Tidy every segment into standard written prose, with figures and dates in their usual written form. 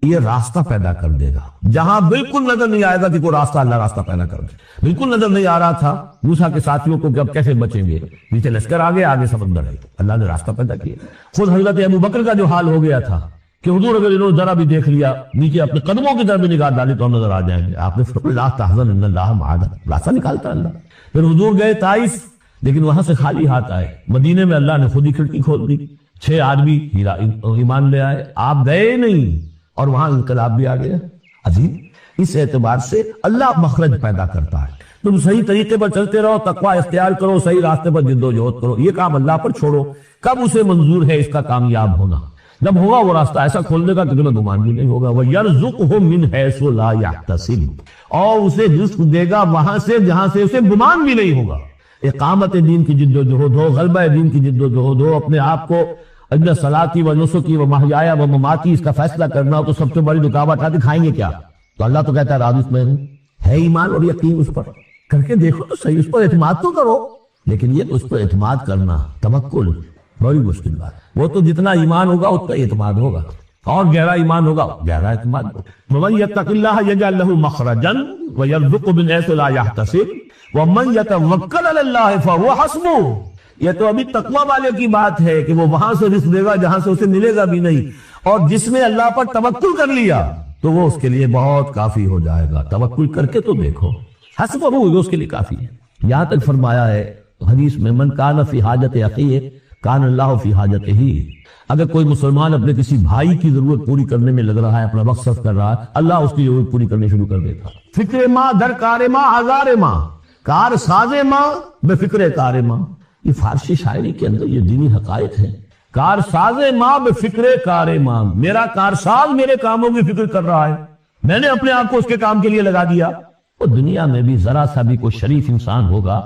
یہ راستہ پیدا کر دے گا جہاں بالکل نظر نہیں آئے گا کہ کوئی راستہ، اللہ راستہ پیدا کر دے. بالکل نظر نہیں آ رہا تھا موسیٰ کے ساتھیوں کو کہ اب کیسے بچیں گے، نیچے لشکر آگے آگے سمندر ہے، اللہ نے راستہ پیدا کیا. خود حضرت ابو بکر کا جو حال ہو گیا تھا کہ حضور اگر انہوں نے ذرا بھی دیکھ لیا نیچے اپنے قدموں کی طرف بھی نگاہ ڈالی تو ہم نظر آ جائیں گے. آپ نے فرمایا لا تحزن ان اللہ معنا، راستہ نکالتا اللہ. پھر حضور گئے طائف، لیکن وہاں سے خالی ہاتھ آئے. مدینے میں اللہ نے خود ہی کھڑکی کھول دی، 6 آدمی ایمان لے آئے. آپ گئے نہیں اور وہاں انقلاب بھی آ گیا. عظیم. اس اعتبار سے اللہ مخرج پیدا کرتا ہے. تم صحیح طریقے پر چلتے رہو، تقوی اختیار کرو، صحیح راستے پر جد و جہد کرو. یہ کام اللہ پر چھوڑو. کب اسے منظور ہے اس کا کامیاب ہونا؟ جب ہوگا وہ راستہ ایسا کھول دے گا کہ تمہیں گمان بھی نہیں ہوگا. وَيَرْزُقْهُ مِنْ حَيْثُ لَا يَحْتَسِبُ، اور اسے رزق دے گا وہاں سے جہاں سے اسے گمان بھی نہیں ہوگا. اقامت دین کی جد و جہد ہو، غلبہ دین کی جد و جہد ہو، اپنے آپ کو اجل صلاتی و نسکی و محیایا و مماتی اس کا فیصلہ کرنا ہو تو سب سے بڑی رکاوٹ آتی کھائیں گے کیا؟ تو اللہ تو کہتا ہے راضی میں ہوں. ہے ایمان اور یقین اس پر، کر کے دیکھو تو صحیح، اس پر اعتماد تو کرو. لیکن یہ اس پر اعتماد کرنا، توکل، بڑی مشکل بات. وہ تو جتنا ایمان ہوگا اتنا اعتماد ہوگا، اور گہرا ایمان ہوگا گہرا اعتماد ہوگا. وَمَن يَتَّقِ اللَّهَ يَجْعَل لَّهُ مَخْرَجًا وَيَرْزُقْهُ مِنْ حَيْثُ لَا يَحْتَسِبُ وَمَن يَتَوَكَّلْ عَلَى اللَّهِ فَهُوَ حَسْبُهُ. یہ تو ابھی تقوی والے کی بات ہے کہ وہ وہاں سے رزق دے گا جہاں سے اسے ملے گا بھی نہیں. اور جس نے اللہ پر توکل کر لیا تو وہ اس کے لیے بہت کافی ہو جائے گا. توکل کر کے تو دیکھو، حسبہ وہ اس کے لیے کافی ہے. یہاں تک فرمایا ہے حدیث میں من کان فی حاجت اخیہ کان اللہ فی حاجتہ. اگر کوئی مسلمان اپنے کسی بھائی کی ضرورت پوری کرنے میں لگ رہا ہے، اپنا وقت صرف کر رہا ہے، اللہ اس کی ضرورت پوری کرنے شروع کر دیتا. فکر ماں در کار ماں ہزار ماں، کار ساز ماں بے فکر کار ماں. یہ فارسی شاعری کے اندر یہ دینی حقائق ہے. کار ساز ماں بے فکر کار ماں، میرا کارساز میرے کاموں کی فکر کر رہا ہے، میں نے اپنے آپ کو اس کے کام کے لیے لگا دیا. وہ دنیا میں بھی ذرا سا بھی کوئی شریف انسان ہوگا،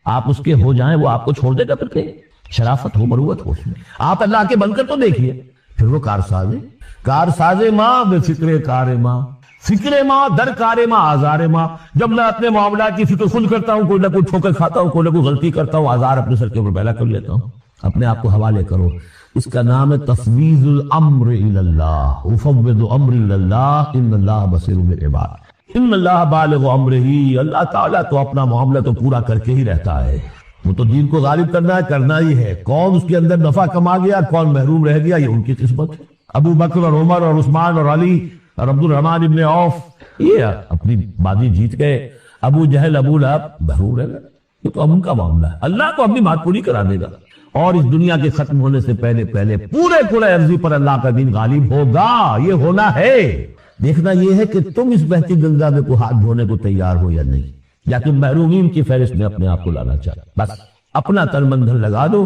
آپ اس کے ہو جائیں وہ آپ کو چھوڑ دے گا. پھر کہ شرافت ہو، مروت ہو اس میں. آپ اللہ کے بن کر تو دیکھیے. پھر وہ کارساز ہے، کارساز ماں بے فکر کار ماں، فکر ماں در کار ماں آزار ماں. جب میں اپنے معاملات کی فکر خود کرتا ہوں، کوئی نہ کوئی ٹھوکر کھاتا ہوں، کوئی نہ کوئی غلطی کرتا ہوں، آزار اپنے سر کے اوپر پھیلا کر لیتا ہوں. اپنے آپ کو حوالے کرو. اس کا نام ہے تفویض الامر الی اللہ. افوض امری الی اللہ ان اللہ بصیر بالعباد. ان اللہ بالغ امرہ، اللہ تعالیٰ تو اپنا معاملہ تو پورا کر کے ہی رہتا ہے. وہ تو دین کو غالب کرنا ہی ہے. کون اس کے اندر نفع کما گیا، کون محروم رہ گیا، یہ ان کی قسمت ہے. ابو بکر اور عمر اور عثمان اور علی اور عبد الرحمن ابن عوف یہ اپنی بازی جیت گئے. ابو جہل ابو لہب محروم رہ گئے. یہ تو اب ان کا معاملہ ہے. اللہ تو اپنی بات پوری کرا دے گا، اور اس دنیا کے ختم ہونے سے پہلے پورے پورے عرضی پر اللہ کا دین غالب ہوگا. یہ ہونا ہے. دیکھنا یہ ہے کہ تم اس بہتی گنگا میں کو ہاتھ دھونے کو تیار ہو یا نہیں، یا تم محرومین کی فہرست میں اپنے آپ کو لانا چاہتے. بس اپنا تن مندھن لگا دو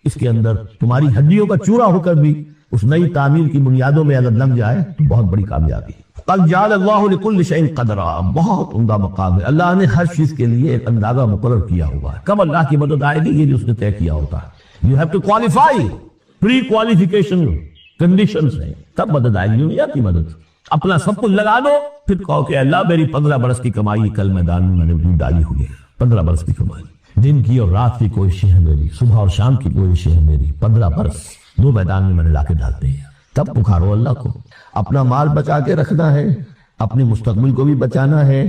اس کے اندر. تمہاری ہڈیوں کا چورا ہو کر بھی اس نئی تعمیر کی بنیادوں میں اگر لگ جائے تو بہت بڑی کامیابی. قد جعل اللہ لکل شیء قدرا، بہت عمدہ مقام ہے. اللہ نے ہر چیز کے لیے ایک اندازہ مقرر کیا ہوا ہے. کب اللہ کی مدد آئے گی، یہ جو اس نے طے کیا ہوتا ہے. You have to qualify, pre qualification conditions ہیں، تب مدد آئے گی. نہیں آتی مدد. اپنا سب کچھ لگا دو، پھر کہو کہ اللہ میری 15 برس کی کمائی کل میدان میں نے بھی ڈالی ہوئی ہے. 15 برس کی کمائی، دن کی اور رات کی کوششیں ہیں میری، صبح اور شام کی کوششیں ہیں میری. 15 برس دو میدان میں نے لا کے ڈالتے ہیں. تب پکارو اللہ کو. اپنا مال بچا کے رکھنا ہے، اپنے مستقبل کو بھی بچانا ہے،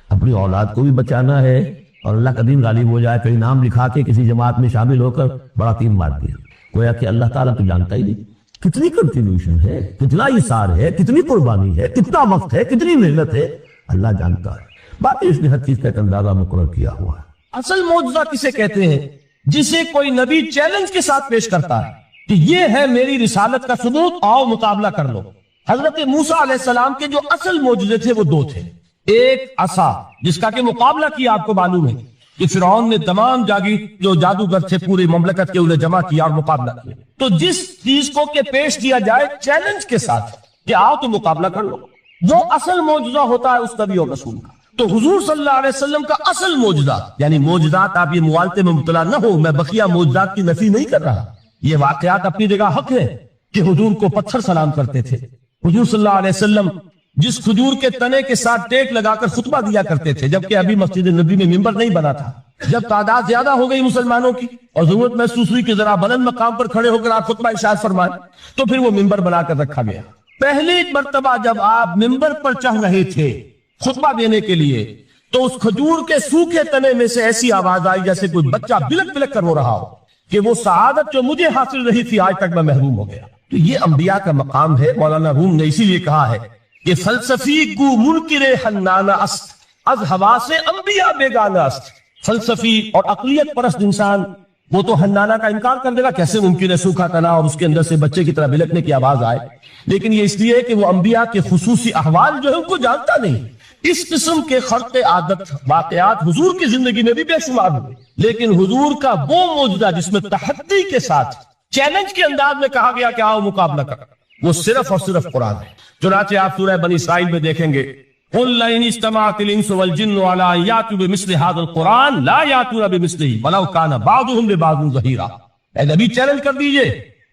اپنی اولاد کو بھی بچانا ہے. اور اللہ کا دین غالب ہو جائے، کہیں نام لکھا کے کسی جماعت میں شامل ہو کر بڑا تین مار دیا. گویا کہ اللہ تعالیٰ تو جانتا ہی نہیں کتنی کنٹریبیوشن ہے، کتنا اثار ہے، کتنی قربانی ہے، کتنا وقت ہے، کتنی محنت ہے. اللہ جانتا ہے. باقی اس نے ہر چیز کا ایک اندازہ مقرر کیا ہوا ہے. اصل معجزہ کسے کہتے ہیں؟ جسے کوئی نبی چیلنج کے ساتھ پیش کرتا ہے کہ یہ ہے میری رسالت کا ثبوت، آؤ مقابلہ کر لو. حضرت موسیٰ علیہ السلام کے جو اصل معجزے تھے وہ 2 تھے. ایک عصا جس کا کہ مقابلہ کیا، آپ کو معلوم ہے کہ فرعون نے تمام جو جادوگر تھے پوری مملکت کے انہیں جمع کیا اور مقابلہ کیا. تو جس چیز کو کہ پیش کیا جائے چیلنج کے ساتھ کہ آؤ تو مقابلہ کر لو، وہ اصل معجزہ ہوتا ہے اس نبی اور رسول کا. تو حضور صلی اللہ علیہ وسلم کا اصل معجزہ، یعنی معجزات، آپ یہ موالتے میں مبتلا نہ ہو، میں بقیہ معجزات کی نفی نہیں کر رہا. یہ واقعات اپنی جگہ حق ہے کہ حضور کو پتھر سلام کرتے تھے. حضور صلی اللہ علیہ وسلم جس کھجور کے تنے کے ساتھ ٹیک لگا کر خطبہ دیا کرتے تھے، جبکہ ابھی مسجد نبی میں ممبر نہیں بنا تھا. جب تعداد زیادہ ہو گئی مسلمانوں کی اور ضرورت محسوس ہوئی کہ ذرا بلند مقام پر کھڑے ہو کر آپ خطبہ ارشاد فرمائیں، تو پھر وہ ممبر بنا کر رکھا گیا. پہلی مرتبہ جب آپ ممبر پر چڑھ رہے تھے خطبہ دینے کے لیے تو اس کھجور کے سوکھے تنے میں سے ایسی آواز آئی جیسے کوئی بچہ بلک بلک کر رو رہا ہو کہ وہ سعادت جو مجھے حاصل رہی تھی آج تک میں محروم ہو گیا. تو یہ انبیاء کا مقام ہے. مولانا روم نے اسی لیے کہا ہے کہ فلسفی گو منکر حنانہ است از حواس انبیاء بیگانہ است. فلسفی اور عقلیت پرست انسان وہ تو حنانہ کا انکار کر دے گا، کیسے ممکن ہے سوکھا تنا اور اس کے اندر سے بچے کی طرح بلکنے کی آواز آئے. لیکن یہ اس لیے کہ وہ انبیاء کے خصوصی احوال جو ہے ان کو جانتا نہیں. اس قسم کے خرق عادت واقعات حضور کی زندگی میں بھی بے شمار ہوئے، لیکن حضور کا وہ معجزہ جس میں تحدی کے ساتھ چیلنج کے انداز میں کہا گیا کہ آؤ مقابلہ کر، وہ صرف اور صرف قرآن ہے. چنانچہ آپ سورہ بنی اسرائیل میں دیکھیں گے قُلْ لَئِنِ اجْتَمَعَتِ الْإِنسُ وَالْجِنُّ عَلَىٰ أَن يَأْتُوا بِمِثْلِ هَٰذَا الْقُرْآنِ لَا يَأْتُونَ بِمِثْلِهِ وَلَوْ كَانَ بَعْضُهُمْ لِبَعْضٍ ظَهِيرًا. اے نبی چیلنج کر دیجئے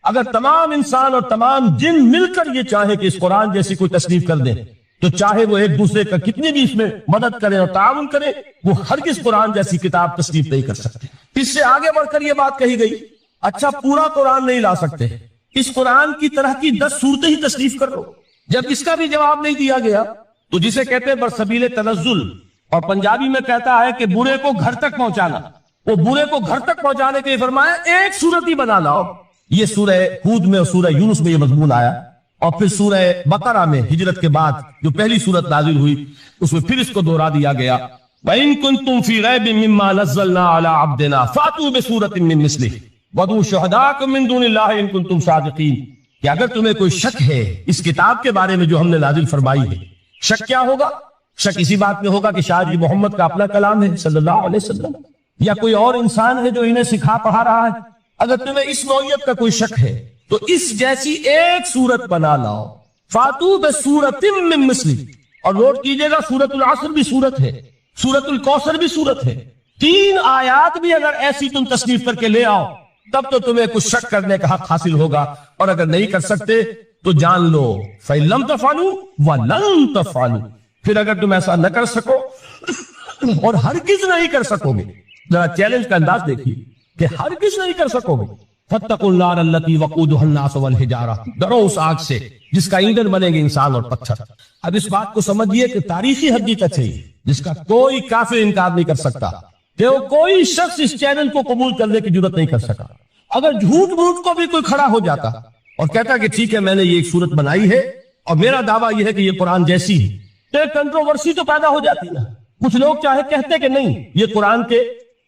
اگر تمام انسان اور تمام جن مل کر یہ چاہے کہ اس قرآن جیسی کوئی تصنیف کر دیں تو چاہے وہ ایک دوسرے کا کتنی بھی اس میں مدد کریں اور تعاون کریں وہ ہرگز قرآن جیسی کتاب تصنیف نہیں کر سکتے. اس سے آگے بڑھ کر یہ بات کہی گئی اچھا پورا قرآن نہیں لا سکتے، اس قرآن کی طرح کی 10 صورتیں ہی تصنیف کر لو. جب اس کا بھی جواب نہیں دیا گیا تو جسے کہتے ہیں برسبیل تنزل اور پنجابی میں کہتا ہے کہ برے کو گھر تک پہنچانا، وہ برے کو گھر تک پہنچانے کے لیے فرمایا ایک صورت ہی بنا لاؤ. یہ سورہ ہود میں اور سورہ یونس میں یہ مضمون آیا، اور پھر سورہ بقرہ میں ہجرت کے بعد جو پہلی صورت نازل ہوئی اس میں پھر اس کو دوہرا دیا گیا وَإِن كُنتُمْ فِي رَيْبٍ مِّمَّا نَزَّلْنَا عَلَىٰ عَبْدِنَا فَأْتُوا بِسُورَةٍ مِّن مِّثْلِهِ وَادْعُوا شُهَدَاءَكُم مِّن دُونِ اللَّهِ إِن كُنتُمْ صَادِقِينَ. کہ اگر تمہیں کوئی شک ہے اس کتاب کے بارے میں جو ہم نے نازل فرمائی ہے، شک کیا ہوگا؟ شک اسی بات میں ہوگا کہ شاید یہ محمد کا اپنا کلام ہے صلی اللہ علیہ وسلم یا کوئی اور انسان ہے جو انہیں سکھا پڑھا رہا ہے. اگر تمہیں اس نوعیت کا کوئی شک ہے تو اس جیسی ایک سورت بنا لاؤ. فاتو بسورۃ من مثلہ. اور نوٹ کیجئے گا سورۃ العصر بھی سورت ہے، سورۃ الکوثر بھی سورت ہے. 3 آیات بھی اگر ایسی تم تصنیف کر کے لے آؤ تب تو تمہیں کچھ شک کرنے کا حق حاصل ہوگا، اور اگر نہیں کر سکتے تو جان لو فَإِن لَمْ تَفْعَلُوا وَلَن تَفْعَلُوا. پھر اگر تم ایسا نہ کر سکو اور ہرگز نہیں کر سکو گے، ذرا چیلنج کا انداز دیکھیے کہ ہرگز نہیں کر سکو گے. فَاتَّقُوا النَّارَ الَّتِي وَقُودُهَا النَّاسُ وَالْحِجَارَةُ. ڈرو اس آگ سے جس کا ایندھن بنیں گے انسان اور پتھر. اب اس بات کو سمجھیے کہ تاریخی حقیقت ہے جس کا کوئی کافر انکار نہیں کر سکتا کہ وہ کوئی شخص اس چیلنج کو قبول کرنے کی جرات نہیں کر سکا. اگر جھوٹ موٹ کو بھی کوئی کھڑا ہو جاتا اور کہتا کہ ٹھیک ہے میں نے یہ ایک صورت بنائی ہے اور میرا دعویٰ یہ ہے کہ یہ قرآن جیسی ہے، تو ایک کنٹروورسی تو پیدا ہو جاتی نا. کچھ لوگ چاہے کہتے کہ نہیں یہ قرآن کے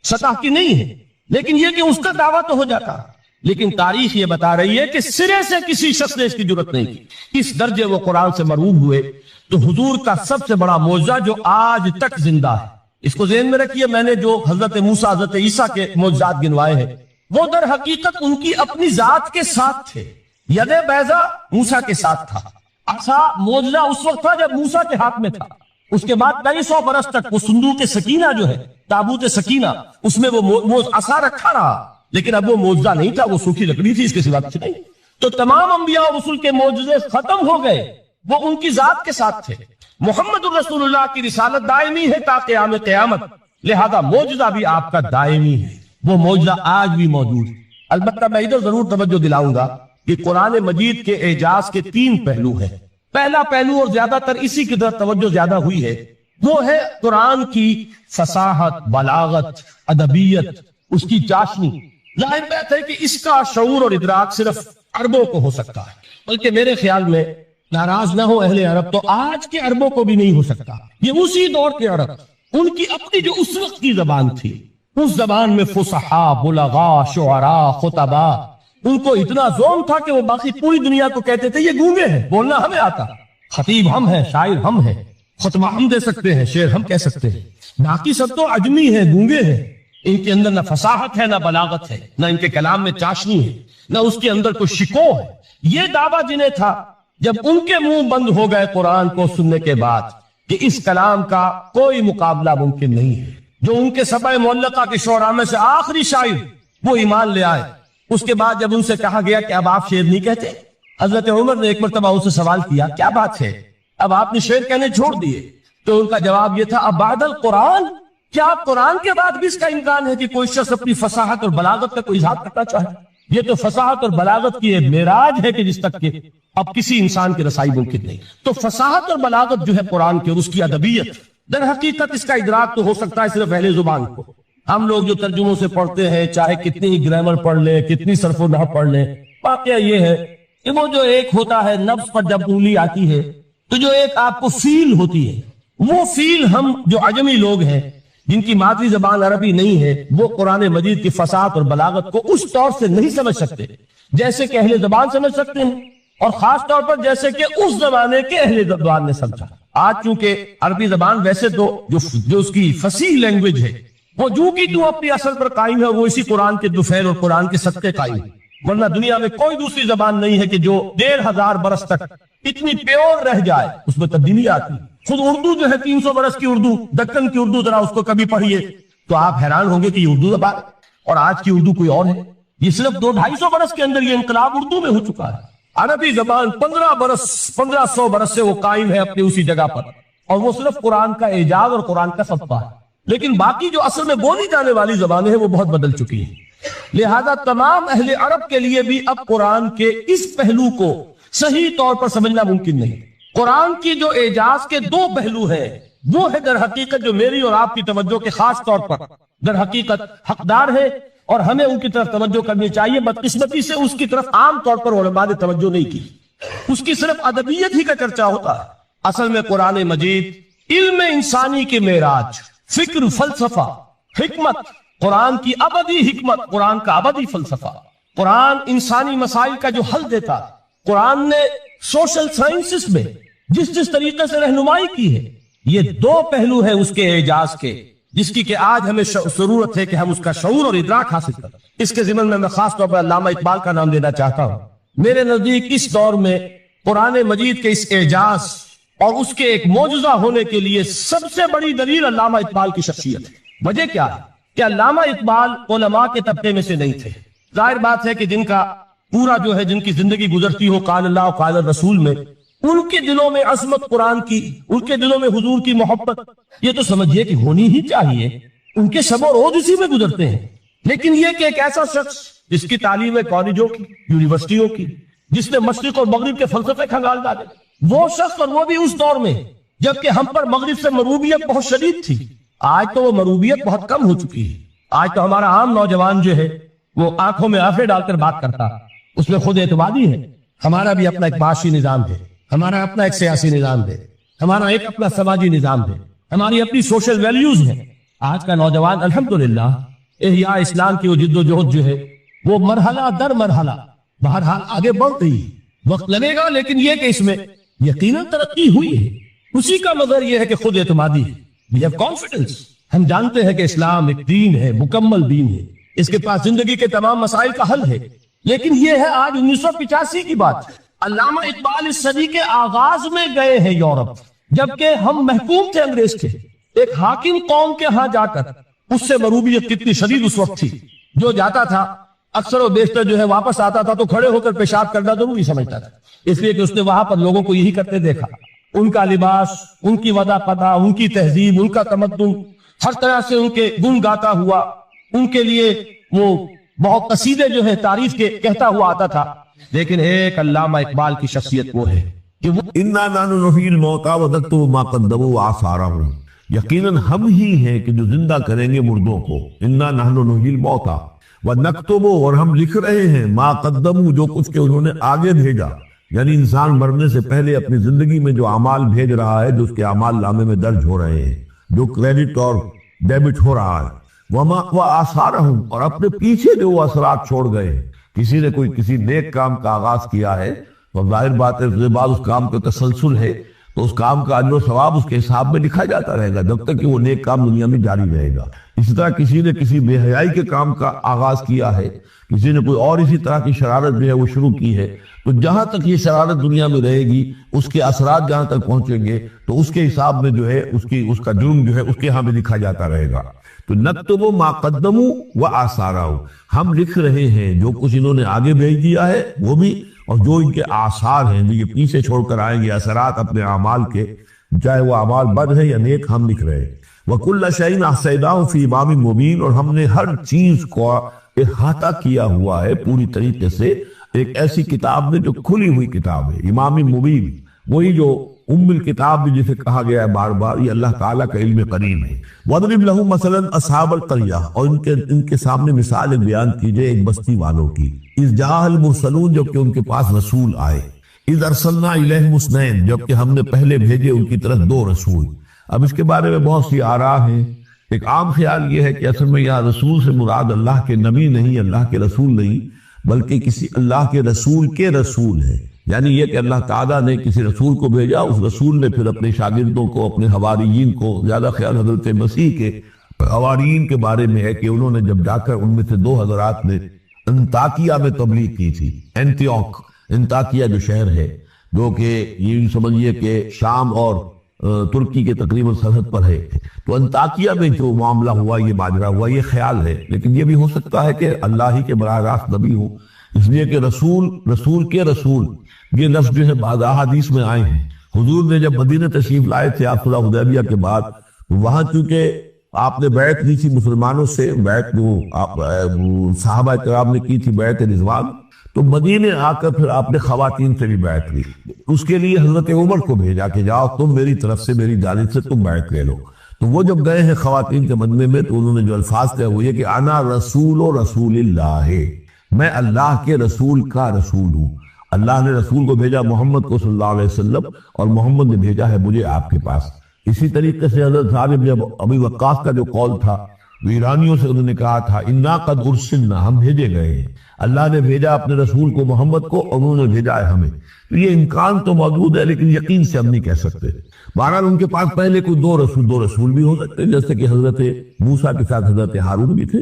سطح کی نہیں ہے، لیکن یہ کہ اس کا دعویٰ تو ہو جاتا. لیکن تاریخ یہ بتا رہی ہے کہ سرے سے کسی شخص نے اس کی جرات نہیں کی. اس درجے وہ قرآن سے مرعوب ہوئے. تو حضور کا سب سے بڑا معجزہ جو آج تک زندہ ہے، اس کو ذہن میں رکھیے. میں نے جو حضرت موسیٰ حضرت عیسیٰ کے معجزات گنوائے ہیں وہ در حقیقت ان کی اپنی ذات کے ساتھ تھے. ید بیضا موسیٰ کے ساتھ تھا. عصا معجزہ اس وقت تھا جب موسیٰ کے ہاتھ میں تھا. اس کے بعد 250 برس تک وہ صندوق سکینہ جو ہے، تابوت سکینہ، اس میں وہ عصا رکھا رہا. لیکن اب وہ معجزہ نہیں تھا، وہ سوکھی لکڑی تھی، اس کے سوا کچھ نہیں. تو تمام انبیاء و رسول کے معجزے ختم ہو گئے، وہ ان کی ذات کے ساتھ تھے. محمد الرسول اللہ کی رسالت دائمی ہے تا قیام قیامت، لہذا معجزہ بھی آپ کا دائمی ہے. وہ معجزہ آج بھی موجود ہے. البتہ میں ادھر ضرور توجہ دلاؤں گا کہ قرآن مجید کے اعجاز کے 3 پہلو ہیں. پہلا پہلو اور زیادہ تر اسی کی طرف توجہ زیادہ ہوئی ہے، وہ ہے قرآن کی فصاحت، بلاغت، ادبیت، اس کی چاشنی. ظاہر بات ہے کہ اس کا شعور اور ادراک صرف عربوں کو ہو سکتا ہے، بلکہ میرے خیال میں ناراض نہ ہو اہل عرب تو آج کے عربوں کو بھی نہیں ہو سکتا. یہ اسی دور کے عرب، ان کی اپنی جو اس وقت کی زبان تھی، اس زبان میں فصحاء، بلغاء، شعراء، خطباء، ان کو اتنا ذوق تھا کہ وہ باقی پوری دنیا کو کہتے تھے یہ گونگے ہیں، بولنا ہمیں آتا، خطیب ہم ہیں، شاعر ہم ہیں، خطبہ ہم دے سکتے ہیں، شعر ہم کہہ سکتے ہیں. باقی سب تو عجمی ہیں، گونگے ہیں. ان کے اندر نہ فصاحت ہے، نہ بلاغت ہے، نہ ان کے کلام میں چاشنی ہے، نہ اس کے اندر کوئی شکو ہے. یہ دعویٰ جنہیں تھا جب ان کے منہ بند ہو گئے قرآن کو سننے کے بعد کہ اس کلام کا کوئی مقابلہ ممکن نہیں ہے. جو ان کے سبع معلقہ کے شعراء میں سے آخری شاعر وہ ایمان لے آئے. اس کے بعد جب ان سے کہا گیا کہ اب آپ شعر نہیں کہتے، حضرت عمر نے ایک مرتبہ ان سے سوال کیا کیا بات ہے، اب آپ نے شعر کہنے چھوڑ دیے؟ تو ان کا جواب یہ تھا اب بعد القرآن، کیا آپ قرآن کے بعد بھی اس کا امکان ہے کہ کوئی شخص اپنی فصاحت اور بلاغت کا کوئی اظہار کرنا چاہے؟ یہ تو فصاحت اور بلاغت کی ایک معراج ہے کہ جس تک کہ اب کسی انسان کی رسائی ممکن نہیں. تو فصاحت اور بلاغت جو ہے قرآن کی اور اس کی ادبیت، در حقیقت اس کا ادراک تو ہو سکتا ہے صرف اہل زبان کو. ہم لوگ جو ترجموں سے پڑھتے ہیں، چاہے کتنی ہی گرامر پڑھ لیں، کتنی صرف و نحو پڑھ لیں، واقعہ یہ ہے کہ وہ جو ایک ہوتا ہے نفس پر جب انگلی آتی ہے تو جو ایک آپ کو فیل ہوتی ہے، وہ فیل ہم جو عجمی لوگ ہیں جن کی مادری زبان عربی نہیں ہے، وہ قرآن مجید کی فصاحت اور بلاغت کو اس طور سے نہیں سمجھ سکتے جیسے کہ اہل زبان سمجھ سکتے ہیں، اور خاص طور پر جیسے کہ اس زمانے کے اہل زبان نے سمجھا. آج چونکہ عربی زبان ویسے تو جو اس کی فصیح لینگویج ہے وہ جو کی تو اپنی اصل پر قائم ہے، وہ اسی قرآن کے دفعل اور قرآن کے صدقے قائم ہے. ورنہ دنیا میں کوئی دوسری زبان نہیں ہے کہ جو 1500 برس تک اتنی پیور رہ جائے، اس میں تبدیلی آتی. خود اردو جو ہے 300 برس کی اردو، دکن کی اردو، ذرا اس کو کبھی پڑھیے تو آپ حیران ہوں گے کہ یہ اردو زبان ہے اور آج کی اردو کوئی اور ہے. یہ صرف 200-250 برس کے اندر یہ انقلاب اردو میں ہو چکا ہے. عربی زبان 1500 برس سے وہ قائم ہے اپنی اسی جگہ پر، اور وہ صرف قرآن کا اعجاز اور قرآن کا صدقہ ہے. لیکن باقی جو اصل میں بولی جانے والی زبانیں ہیں وہ بہت بدل چکی ہیں. لہذا تمام اہل عرب کے لیے بھی اب قرآن کے اس پہلو کو صحیح طور پر سمجھنا ممکن نہیں. قرآن کی جو اعجاز کے 2 پہلو ہیں وہ ہے در حقیقت جو میری اور آپ کی توجہ کے خاص طور پر در حقیقت حقدار ہے، اور ہمیں ان کی طرف توجہ کرنی چاہیے. بدقسمتی سے اس کی طرف عام طور پر علماء نے توجہ نہیں کی. اس کی صرف ادبیت ہی کا چرچا ہوتا ہے. اصل میں قرآن مجید علم انسانی کے معراج، فکر، فلسفہ، حکمت، قرآن کی ابدی حکمت، قرآن کا ابدی فلسفہ، قرآن انسانی مسائل کا جو حل دیتا، قرآن نے سوشل سائنسز میں جس طریقے سے رہنمائی کی ہے، یہ 2 پہلو ہیں اس کے اعجاز کے، جس کی کہ آج ہمیں ضرورت ہے کہ ہم اس کا شعور اور ادراک حاصل کریں. اس کے ضمن میں خاص طور پر علامہ اقبال کا نام لینا چاہتا ہوں. میرے نزدیک اس دور میں قرآن مجید کے اس اعجاز اور اس کے ایک معجزہ ہونے کے لیے سب سے بڑی دلیل علامہ اقبال کی شخصیت ہے. وجہ کیا ہے کہ علامہ اقبال علماء کے طبقے میں سے نہیں تھے. ظاہر بات ہے کہ جن کا پورا جو ہے جن کی زندگی گزرتی ہو قال اللہ قال الرسول میں، ان کے دلوں میں عظمت قرآن کی، ان کے دلوں میں حضور کی محبت، یہ تو سمجھیے کہ ہونی ہی چاہیے. ان کے شب و روز اسی میں گزرتے ہیں. لیکن یہ کہ ایک ایسا شخص جس کی تعلیم ہے کالجوں کی، یونیورسٹیوں کی، جس نے مشرق اور مغرب کے فلسفے کھنگال ڈالے، وہ شخص، اور وہ بھی اس دور میں جبکہ ہم پر مغرب سے مروبیت بہت شدید تھی. آج تو وہ مروبیت بہت کم ہو چکی ہے. آج تو ہمارا عام نوجوان جو ہے وہ آنکھوں میں آنکھیں ڈال کر بات کرتا، اس میں خود اعتمادی ہے. ہمارا بھی اپنا ایک معاشی نظام ہے، ہمارا اپنا ایک سیاسی نظام ہے، ہمارا ایک اپنا سماجی نظام ہے، ہماری اپنی سوشل ویلیوز ہیں. آج کا نوجوان الحمدللہ احیاء اسلام کی وہ جد و جہد جو ہے وہ مرحلہ در مرحلہ بہرحال آگے بڑھ رہی ہے. وقت لگے گا، لیکن یہ کہ اس میں یقیناً ترقی ہوئی ہے. اسی کا مظہر یہ ہے کہ خود اعتمادی ہے. We have confidence. ہم جانتے ہیں کہ اسلام ایک دین ہے، مکمل دین ہے، اس کے پاس زندگی کے تمام مسائل کا حل ہے. لیکن یہ ہے آج 1985 کی بات. علامہ اقبال اس صدی کے آغاز میں گئے ہیں یورپ، جبکہ ہم محکوم تھے انگریز کے. ایک حاکم قوم کے ہاں جا کر اس سے مروبیت کتنی شدید اس وقت تھی. جو جاتا تھا اکثر و بیشتر جو ہے واپس آتا تھا تو کھڑے ہو کر پیشاب کرنا ضروری سمجھتا تھا، اس لیے کہ اس نے وہاں پر لوگوں کو یہی کرتے دیکھا. ان کا لباس، ان کی وضع پتا، ان کی تہذیب، ان کا تمدن، ہر طرح سے ان کے گن گاتا ہوا، ان کے لیے وہ بہت قصیدے جو ہے تعریف کے کہتا ہوا آتا تھا. لیکن ایک علامہ اقبال کی شخصیت وہ ہے کہ وہ انا نحن نحیی الموتى ونکتب ما قدموا وآثارهم، یقیناً ہم ہی ہیں کہ جو زندہ کریں گے مردوں کو. انا نحن نحیی الموتى ونکتب، اور ہم لکھ رہے ہیں ما قدموا، جو کچھ کہ انہوں نے آگے بھیجا. یعنی انسان مرنے سے پہلے اپنی زندگی میں جو اعمال بھیج رہا ہے، جو اس کے اعمال نامے میں درج ہو رہے ہیں، جو کریڈٹ اور ڈیبٹ ہو رہا ہے. وآثارهم، اور اپنے پیچھے جو وہ اثرات چھوڑ گئے. کسی نے کوئی کسی نیک کام کا آغاز کیا ہے تو ظاہر بات ہے اس کے بعد اس کام کا تسلسل ہے تو اس کام کا اجر و ثواب اس کے حساب میں لکھا جاتا رہے گا جب تک کہ وہ نیک کام دنیا میں جاری رہے گا. اسی طرح کسی نے کسی بے حیائی کے کام کا آغاز کیا ہے، کسی نے کوئی اور اسی طرح کی شرارت جو ہے وہ شروع کی ہے، تو جہاں تک یہ شرارت دنیا میں رہے گی اس کے اثرات جہاں تک پہنچیں گے تو اس کے حساب میں جو ہے اس کا جرم جو ہے اس کے ہاں بھی لکھا جاتا رہے گا. تو نکتب ما قدموا وآثارهم، ہم لکھ رہے ہیں جو کچھ انہوں نے آگے بھیج دیا ہے وہ بھی، اور جو ان کے آثار ہیں جو یہ پیچھے چھوڑ کر آئیں گے اثرات اپنے اعمال کے، چاہے وہ اعمال بد ہے یا نیک، ہم لکھ رہے ہیں. وَكُلَّ شَيْءٍ أَحْصَيْنَاهُ فِي إِمَامٍ مُبِينٍ، اور ہم نے ہر چیز کو احاطہ کیا ہوا ہے پوری طریقے سے ایک ایسی کتاب میں جو کھلی ہوئی کتاب ہے، امام مبین، وہی جو ام الکتاب بھی جسے کہا گیا ہے بار بار، یہ اللہ تعالیٰ کا علم قدیم ہے۔ وَاضْرِبْ لَهُمْ مَثَلًا أَصْحَابَ الْقَرْيَةِ، اور ان کے سامنے مثال بیان کیجئے ایک بستی والوں کی، اِذْ جَاءَ الْمُرْسَلُونَ، جب کہ ان کے پاس رسول آئے، اِذْ أَرْسَلْنَا إِلَيْهِمُ اثْنَيْنِ، جب کہ ہم نے پہلے بھیجے ان کی طرف 2 رسول۔ اب اس کے بارے میں بہت سی آراء ہیں۔ ایک عام خیال یہ ہے کہ اصل میں یہاں رسول سے مراد اللہ کے نبی نہیں، اللہ کے رسول نہیں، بلکہ کسی اللہ کے رسول ہے، یعنی یہ کہ اللہ تعالیٰ نے کسی رسول کو بھیجا، اس رسول نے پھر اپنے شاگردوں کو، اپنے حواریین کو، زیادہ خیال حضرت مسیح کے حواریین کے بارے میں ہے کہ انہوں نے جب جا کر ان میں سے 2 حضرات نے انطاکیہ میں تبلیغ کی تھی، انطاکیہ جو شہر ہے، جو کہ یہ سمجھیے کہ شام اور ترکی کے تقریباً سرحد پر ہے، تو انطاکیہ میں جو معاملہ ہوا، یہ ماجرا ہوا، یہ خیال ہے، لیکن یہ بھی ہو سکتا ہے کہ اللہ ہی کے براہ راست نبی ہو، اس لیے کہ رسول کے رسول یہ لفظ جو ہے بعض احادیث میں آئے ہیں۔ حضور نے جب مدینہ تشریف لائے تھے آپ صلح حدیبیہ کے بعد، وہاں چونکہ آپ نے بیعت لی تھی مسلمانوں سے، بیعت جو صحابہ کرام نے کی تھی بیعت رضوان، تو مدینے آ کر پھر آپ نے خواتین سے بھی بیعت لی، اس کے لیے حضرت عمر کو بھیجا کہ جاؤ تم میری طرف سے، میری جانب سے تم بیعت لے لو۔ تو وہ جب گئے ہیں خواتین کے مجمع میں تو انہوں نے جو الفاظ کہے وہ یہ کہ انا رسول اللہ، میں اللہ کے رسول کا رسول ہوں۔ اللہ نے رسول کو بھیجا محمد کو صلی اللہ علیہ وسلم، اور محمد نے بھیجا ہے مجھے آپ کے پاس۔ اسی طریقے سے حضرت صاحب جب ابی وقاص کا جو قول تھا، ایرانیوں سے انہوں نے کہا تھا انا قد ارسلنا، ہم بھیجے گئے ہیں، اللہ نے بھیجا اپنے رسول کو محمد کو، اور انہوں نے بھیجا ہے ہمیں۔ تو یہ امکان تو موجود ہے، لیکن یقین سے ہم نہیں کہہ سکتے۔ بہرحال ان کے پاس پہلے کوئی 2 رسول بھی ہو سکتے، جیسے کہ حضرت موسیٰ کے ساتھ حضرت ہارون بھی تھے۔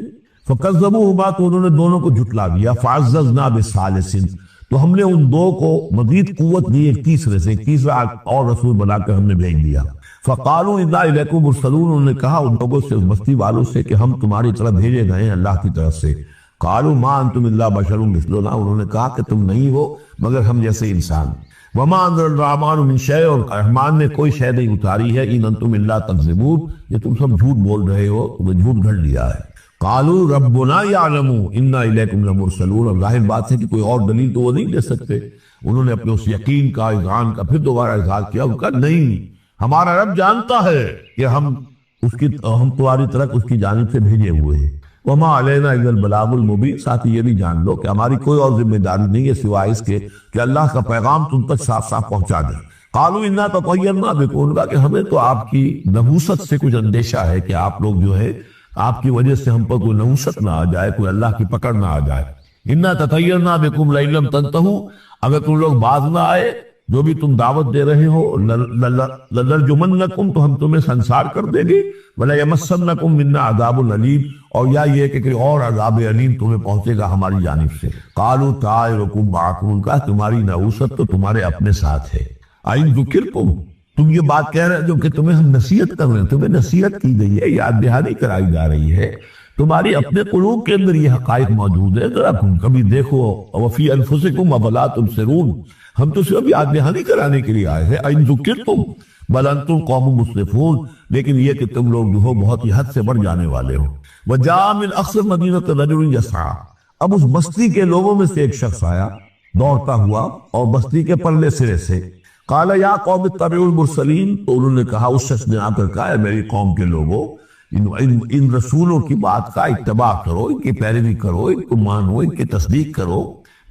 فَكَذَّبُوهُمَا، تو انہوں نے دونوں کو جھٹلا دیا۔ فَعَزَّزْنَا بِثَالِثٍ، تو ہم نے ان 2 کو مزید قوت دی ایک تیسرے سے، ایک تیسرا اور رسول بنا کر ہم نے بھیج دیا۔ فَقَالُوا إِنَّا إِلَيْكُمْ مُرْسَلُونَ، انہوں نے کہا ان لوگوں سے، اس بستی والوں سے کہ ہم تمہاری طرف بھیجے گئے ہیں اللہ کی طرف سے۔ قَالُوا مَا أَنْتُمْ إِلَّا بَشَرٌ مِثْلُنَا، انہوں نے کہا کہ تم نہیں ہو مگر ہم جیسے انسان۔ وَمَا أَنزَلَ الرَّحْمَنُ مِنْ شَيْءٍ، اور رحمان نے کوئی شے نہیں اتاری ہے، إِنْ أَنْتُمْ إِلَّا تَكْذِبُونَ، یہ تم سب جھوٹ بول رہے ہو، تمہیں جھوٹ گھڑ لیا ہے۔ قَالُوا رَبُّنَا يَعْلَمُ إِنَّا إِلَيْكُمْ لَمُرْسَلُونَ، اور ظاہر بات ہے کہ کوئی اور دلیل تو وہ نہیں دے سکتے۔ انہوں نے اپنے اس یقین کا اذعان کا پھر دوبارہ اظہار کیا، ان کا نہیں، ہمارا رب جانتا ہے کہ ہم تمہاری طرف اس کی جانب سے بھیجے ہوئے ہیں۔ وما علینا الا البلاغ المبین، ساتھ یہ بھی جان لو کہ ہماری کوئی اور ذمہ داری نہیں ہے سوائے اس کے کہ اللہ کا پیغام تم تک صاف صاف پہنچا دیں۔ قالوا انا تطیرنا بکم، کہ ہمیں تو آپ کی نحوست سے کچھ اندیشہ ہے کہ آپ لوگ جو ہے آپ کی وجہ سے ہم پر کوئی نحوست نہ آ جائے، کوئی اللہ کی پکڑ نہ آ جائے۔ انا تطیرنا بکم لئن لم تنتہوا، اگر تم لوگ باز نہ آئے جو بھی تم دعوت دے رہے ہو، لنرجمنکم، تو ہم تمہیں سنسار کر دیں گے، ولیمسنکم منا عذاب علیم، اور یا یہ کہ کوئی اور عذاب علیم تمہیں پہنچے گا ہماری جانب سے۔ قالوا طائرکم معکم، کہا تمہاری نحوست تو تمہارے اپنے ساتھ ہے۔ این ذکرتم، تم یہ بات کہہ رہے جو کہ تمہیں ہم نصیحت کر رہے ہیں، تمہیں نصیحت کی گئی ہے، یاد دہانی کرائی جا رہی ہے، تمہاری اپنے قلوب کے اندر یہ حقائق موجود ہے، ذرا تم کبھی دیکھو۔ وفی انفسکم افلا تبصرون، ہم تو صرف یاد دہانی کرانے کے لیے آئے ہیں۔ این ذکرتم بل انتم قوم مسرفون، لیکن یہ کہ تم لوگ جو ہو بہت ہی حد سے بڑھ جانے والے ہو۔ وجاء من اقصى المدینۃ رجل یسعى، اب اس بستی کے لوگوں میں سے ایک شخص آیا دوڑتا ہوا، اور بستی کے پرلے سرے سے۔ قال یا قوم اتبعوا المرسلین، تو انہوں نے کہا، اس شخص نے آ کر کہا، میری قوم کے لوگوں، ان رسولوں کی بات کا اتباع کرو، ان کی پیروی کرو، ان کو مانو، ان کی تصدیق کرو۔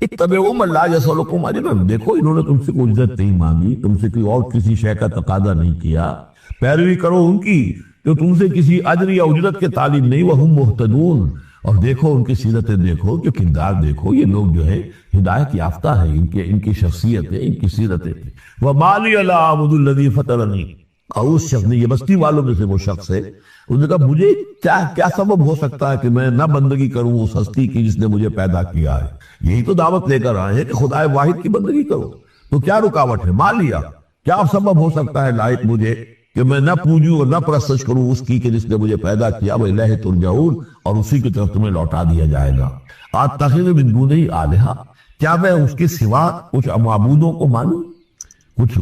اتبعوا من لا يسألكم اجرا، دیکھو انہوں نے تم سے کوئی اجرت نہیں مانگی، تم سے کوئی اور کسی شے کا تقاضا نہیں کیا، پیروی کرو ان کی جو تم سے کسی اجر یا اجرت کے طالب نہیں۔ وہم مہتدون، اور دیکھو ان کی سیرتیں دیکھو، جو کردار دیکھو، یہ لوگ جو ہے ہدایت یافتہ ہے، ان کی شخصیت ہے، ان کی سیرتیں۔ وما لی لا اعبد الذی فطرنی، اور اس شخص نے، یہ بستی والوں میں سے وہ شخص ہے، اس نے کہا مجھے کیا سبب ہو سکتا ہے کہ میں نہ بندگی کروں اس ہستی کی جس نے مجھے پیدا کیا ہے۔ یہی تو دعوت لے کر آئے ہیں کہ خدا واحد کی بندگی کرو، تو کیا رکاوٹ ہے؟ مان لیا، کیا سبب ہو سکتا ہے لائق مجھے کہ میں نہ پوجوں اور نہ پرستش کروں اس کی کہ جس نے مجھے پیدا کیا، وَإِلَيْهِ تُرْجَعُونَ، اور اسی کی طرف تمہیں لوٹا دیا جائے گا۔ أَتَّخِذُ مِن دُونِهِ آلِهَةً، کیا میں اس کے سوا کچھ معبودوں کو مانوں، کچھ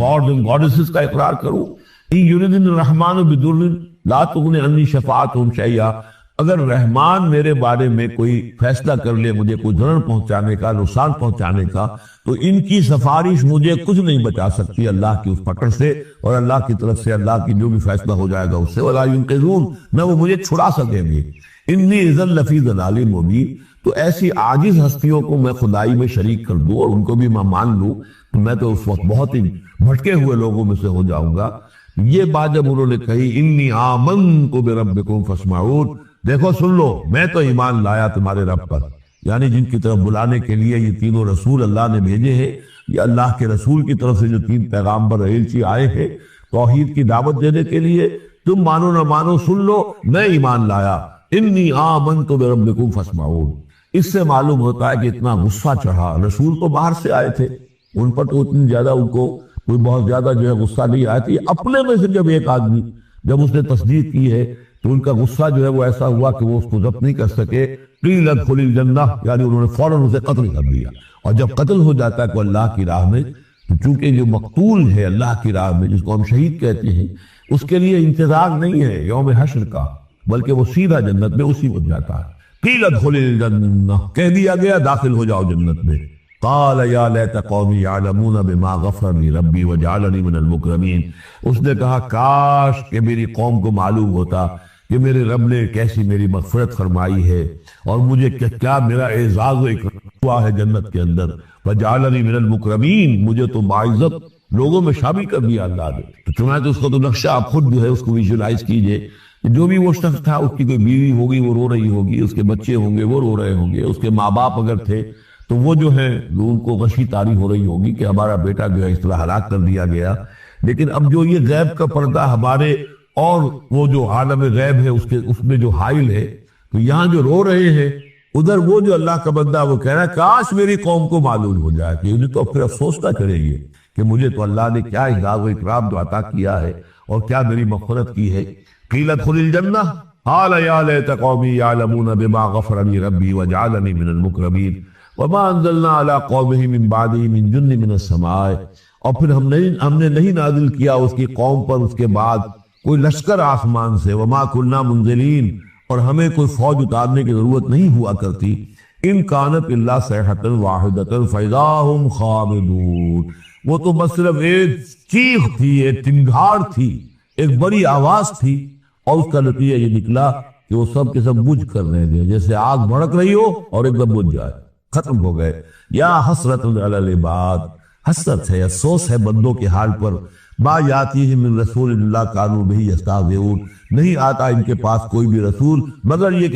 گاڈ اینڈ گاڈیسز کا اقرار کروں؟ إِن يُرِدْنِ الرَّحْمَنُ بِضُرٍّ لَا تُغْنِ عَنِّي شَفَاعَتُهُمْ شَيْئًا، اگر رحمان میرے بارے میں کوئی فیصلہ کر لے، مجھے کوئی ضرر پہنچانے کا، نقصان پہنچانے کا، تو ان کی سفارش مجھے کچھ نہیں بچا سکتی اللہ کی اس پکڑ سے، اور اللہ کی طرف سے اللہ کی جو بھی فیصلہ ہو جائے گا اس سے ولا ينقذون، نہ وہ مجھے چھڑا سکیں گے۔ انی اذا لفی ضلال مبین، تو ایسی عاجز ہستیوں کو میں خدائی میں شریک کر دوں اور ان کو بھی میں مان لوں تو میں تو اس وقت بہت ہی بھٹکے ہوئے لوگوں میں سے ہو جاؤں گا۔ یہ بات جب انہوں نے کہی انی آمنت بربکم فاسمعون، دیکھو سن لو، میں تو ایمان لایا تمہارے رب پر، یعنی جن کی طرف بلانے کے لیے یہ تینوں رسول اللہ نے بھیجے ہیں، یہ اللہ کے رسول کی طرف سے جو تین پیغامبر ایلچی آئے ہیں توحید کی دعوت دینے کے لیے، تم مانو نہ مانو سن لو، میں ایمان لایا۔ انی آمنت بربکم فاسمعون، اس سے معلوم ہوتا ہے کہ اتنا غصہ چڑھا، رسول تو باہر سے آئے تھے، ان پر تو اتنی زیادہ ان کو کوئی بہت زیادہ جو ہے غصہ نہیں آیا تھی، اپنے میں سے جب ایک آدمی جب اس نے تصدیق کی ہے تو ان کا غصہ جو ہے وہ ایسا ہوا کہ وہ اس کو ضبط نہیں کر سکے، قیل ادخل الجنہ، یعنی انہوں نے فوراً اسے قتل کر دیا۔ اور جب قتل ہو جاتا ہے کوئی اللہ کی راہ میں، تو چونکہ جو مقتول ہے اللہ کی راہ میں، جس کو ہم شہید کہتے ہیں، اس کے لیے انتظار نہیں ہے یوم حشر کا، بلکہ وہ سیدھا جنت میں اسی وقت جاتا ہے۔ قیل ادخل الجنہ، کہہ دیا گیا داخل ہو جاؤ جنت میں۔ قال یا لیت قومی یعلمون بما غفر لی ربی وجعلنی من المکرمین، اس نے کہا کاش کہ میری قوم کو معلوم ہوتا کہ میرے رب نے کیسی میری مغفرت فرمائی ہے اور مجھے کیا میرا اعزاز و اکرام ہوا ہے جنت کے اندر، وجعلنی من المکرمین، مجھے تو باعزت لوگوں میں شامل کر دیا اللہ نے۔ تو چنانچہ اس کو تو نقشہ آپ خود جو ہے اس کو ویژولائز کیجئے، جو بھی وہ شخص تھا، اس کی کوئی بیوی ہوگی وہ رو رہی ہوگی، اس کے بچے ہوں گے وہ رو رہے ہوں گے، اس کے ماں باپ اگر تھے تو وہ جو ہے ان کو غشی طاری ہو رہی ہوگی کہ ہمارا بیٹا جو ہے اس طرح ہلاک کر دیا گیا۔ لیکن اب جو یہ غیب کا پردہ ہمارے اور وہ جو عالم غیب ہے اس میں جو حائل ہے، تو یہاں جو رو رہے ہیں ادھر وہ جو اللہ کا بندہ وہ کہہ رہا ہے کاش میری قوم کو معلوم ہو جائے، کہ انہیں تو پھر افسوس نہ کرے گی کہ مجھے تو اللہ نے کیا اعزاز و اکرام جو عطا کیا ہے اور کیا میری مغفرت کی ہے۔ قیل ادخل الجنہ قال یا لیت قومی یعلمون بما غفر لی ربی وجعلنی من المکرمین وما انزلنا علی قومہ من بعدہ من جند من السماء، اور پھر ہم نے نہیں نازل کیا اس کی قوم پر اس کے بعد کوئی لشکر آسمان سے، وما کنا منزلین، اور ہمیں کوئی فوج اتارنے کی ضرورت نہیں ہوا کرتی، ان کانت الا صیحۃ واحدۃ فاذا ہم خامدون، وہ تو بس صرف ایک چیخ تھی، ایک چنگھاڑ تھی، ایک بڑی آواز تھی، اور اس کا نتیجہ یہ نکلا کہ وہ سب کے سب بجھ کر رہ گئے، جیسے آگ بھڑک رہی ہو اور ایک دم بجھ جائے، ختم ہو گئے۔ یا حسرت علی العباد، حسرت ہے، افسوس ہے بندوں کے حال پر، ما یاتیہم من رسول اللہ کانوا بہ یستہزئون، نہیں آتا ان کے پاس کوئی بھی رسول مگر یہ کہ